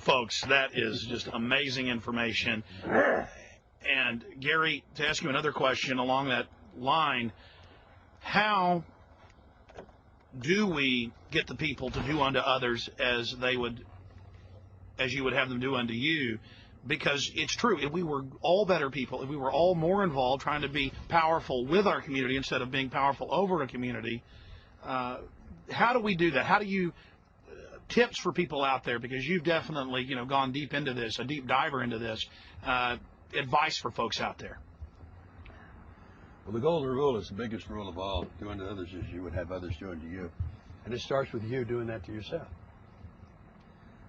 folks, that is just amazing information. And Gary, to ask you another question along that line, how do we get the people to do unto others as you would have them do unto you? Because it's true, if we were all better people, if we were all more involved trying to be powerful with our community instead of being powerful over a community, how do we do that? How do you tips for people out there, because you've definitely gone deep into this, a deep diver into this, advice for folks out there? Well, the golden rule is the biggest rule of all. Do unto others as you would have others do unto you. And it starts with you doing that to yourself.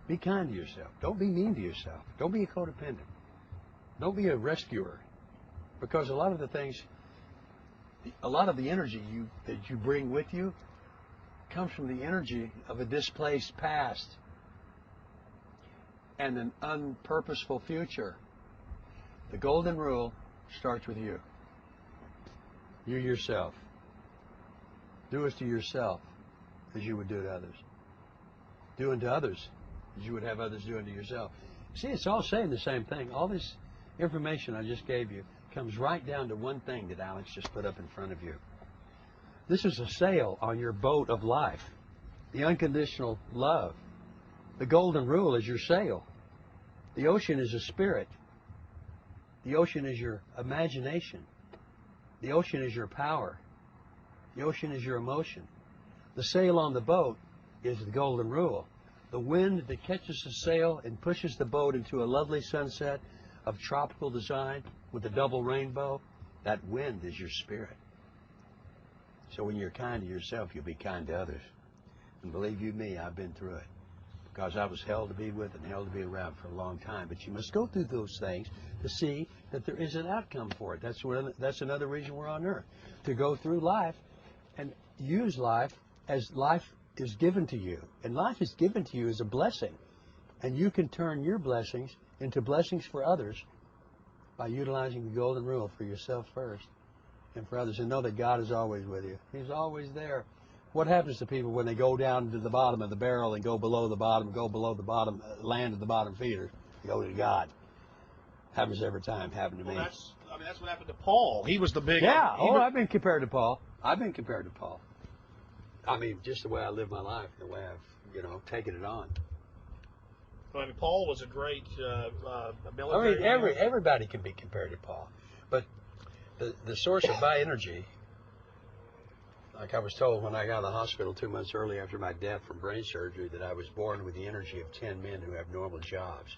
Be kind to yourself. Don't be mean to yourself. Don't be a codependent. Don't be a rescuer. Because a lot of the things, a lot of the energy that you bring with you comes from the energy of a displaced past and an unpurposeful future. The golden rule starts with you. You yourself. Do it to yourself as you would do to others. Do unto others as you would have others do unto yourself. See, it's all saying the same thing. All this information I just gave you comes right down to one thing that Alex just put up in front of you. This is a sail on your boat of life. The unconditional love. The golden rule is your sail. The ocean is a spirit. The ocean is your imagination. The ocean is your power. The ocean is your emotion. The sail on the boat is the golden rule. The wind that catches the sail and pushes the boat into a lovely sunset of tropical design with a double rainbow, that wind is your spirit. So when you're kind to yourself, you'll be kind to others. And believe you me, I've been through it. Because I was hell to be with and hell to be around for a long time. But you must go through those things to see that there is an outcome for it. That's another reason we're on earth. To go through life and use life as life is given to you. And life is given to you as a blessing. And you can turn your blessings into blessings for others by utilizing the golden rule for yourself first and for others. And know that God is always with you. He's always there. What happens to people when they go down to the bottom of the barrel and go below the bottom, land at the bottom feeder, go to God? Happens every time. Happened to me. That's what happened to Paul. He was the big... Yeah. I've been compared to Paul. I mean, just the way I live my life, the way I've, taken it on. I mean, Paul was a great military... I mean, everybody can be compared to Paul. But the source of my energy, like I was told when I got out of the hospital 2 months early after my death from brain surgery, that I was born with the energy of 10 men who have normal jobs.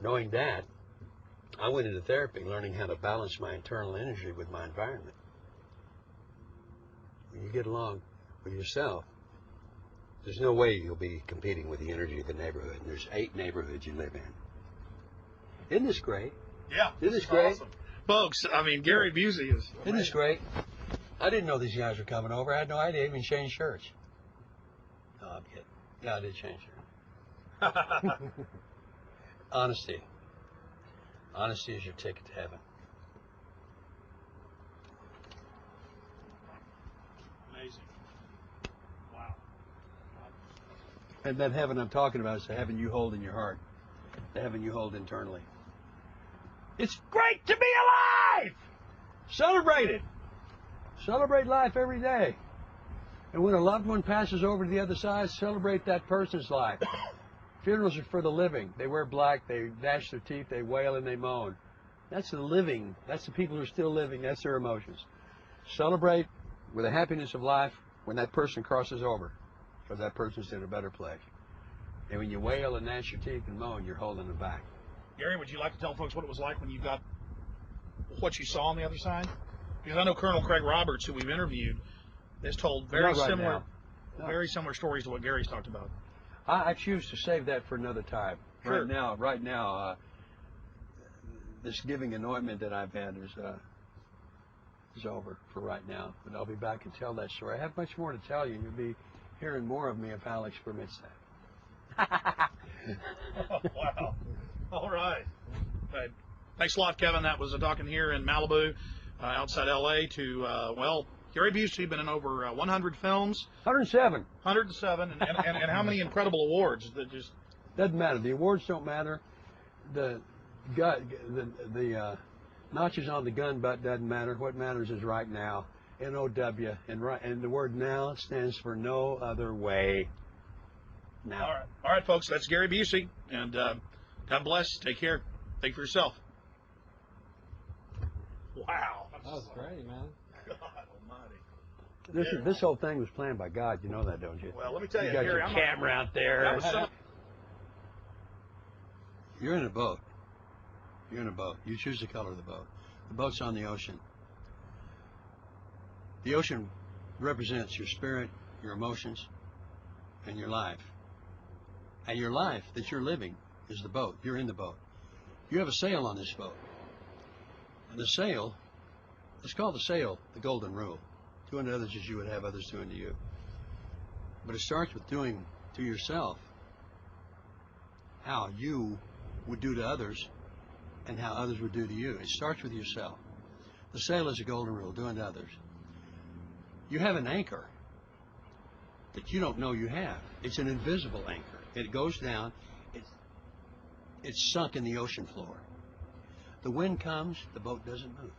Knowing that, I went into therapy learning how to balance my internal energy with my environment. When you get along with yourself, there's no way you'll be competing with the energy of the neighborhood. And there's 8 neighborhoods you live in. Isn't this great? Yeah. Isn't this great? Awesome. Folks, I mean, Gary Busey is... Isn't this great? I didn't know these guys were coming over. I had no idea they even changed shirts. No, I'm kidding. Yeah, I did change shirts. Honesty. Honesty is your ticket to heaven. Amazing. Wow. And that heaven I'm talking about is the heaven you hold in your heart. The heaven you hold internally. It's great to be alive! Celebrate it! Celebrate life every day. And when a loved one passes over to the other side, celebrate that person's life. Funerals are for the living. They wear black, they gnash their teeth, they wail and they moan. That's the living. That's the people who are still living. That's their emotions. Celebrate with the happiness of life when that person crosses over, because that person's in a better place. And when you wail and gnash your teeth and moan, you're holding them back. Gary, would you like to tell folks what it was like when you got what you saw on the other side? Because I know Colonel Craig Roberts, who we've interviewed, has told very similar stories to what Gary's talked about. I choose to save that for another time. Sure. Right now, this giving anointment that I've had is over for right now. But I'll be back and tell that story. I have much more to tell you. You'll be hearing more of me if Alex permits that. Oh, wow. All right. Thanks a lot, Kevin. That was talking here in Malibu, outside L.A. to, Gary Busey, been in over 100 films. 107. 107, and how many incredible awards that just... Doesn't matter. The awards don't matter. The notches on the gun butt doesn't matter. What matters is right now. N-O-W. And the word now stands for no other way. Now. All right, folks. That's Gary Busey. And God bless. Take care. Think for yourself. Wow. That was great, man. God almighty. This whole thing was planned by God. You know that, don't you? Well, let me tell you, You got Gary, your camera out there. You're in a boat. You're in a boat. You choose the color of the boat. The boat's on the ocean. The ocean represents your spirit, your emotions, and your life. And your life that you're living is the boat. You're in the boat. You have a sail on this boat. And the sail, let's call the sail the golden rule. Do unto others as you would have others do unto you. But it starts with doing to yourself how you would do to others and how others would do to you. It starts with yourself. The sail is a golden rule. Do unto others. You have an anchor that you don't know you have. It's an invisible anchor. It goes down. It's sunk in the ocean floor. The wind comes, the boat doesn't move.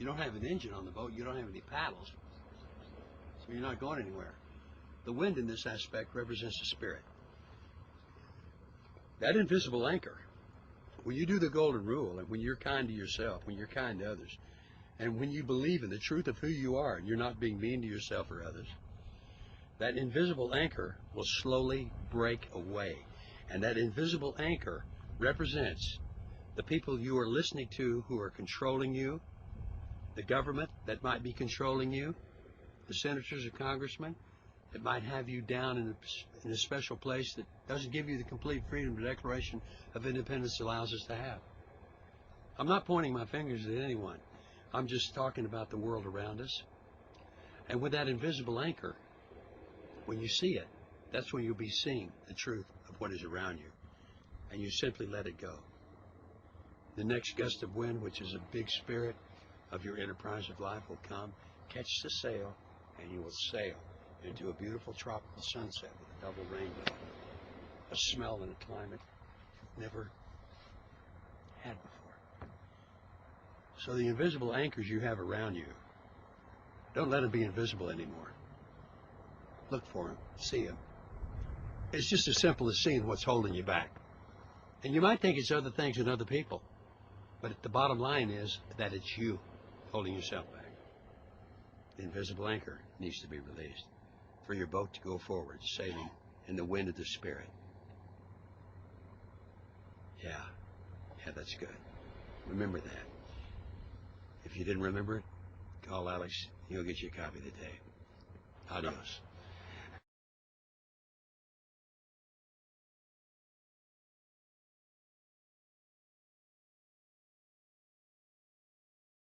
You don't have an engine on the boat. You don't have any paddles. So you're not going anywhere. The wind in this aspect represents the spirit. That invisible anchor, when you do the golden rule and when you're kind to yourself, when you're kind to others, and when you believe in the truth of who you are and you're not being mean to yourself or others, that invisible anchor will slowly break away. And that invisible anchor represents the people you are listening to who are controlling you, the government that might be controlling you, the senators or congressmen that might have you down in a special place that doesn't give you the complete freedom the Declaration of Independence allows us to have. I'm not pointing my fingers at anyone. I'm just talking about the world around us. And with that invisible anchor, when you see it, that's when you'll be seeing the truth of what is around you. And you simply let it go. The next gust of wind, which is a big spirit of your enterprise of life, will come, catch the sail, and you will sail into a beautiful tropical sunset with a double rainbow, a smell and a climate you've never had before. So the invisible anchors you have around you, don't let them be invisible anymore. Look for them, see them. It's just as simple as seeing what's holding you back. And you might think it's other things and other people, but the bottom line is that it's you holding yourself back. The invisible anchor needs to be released for your boat to go forward, sailing in the wind of the Spirit. Yeah, that's good. Remember that. If you didn't remember it, call Alex. He'll get you a copy of the tape. Adios.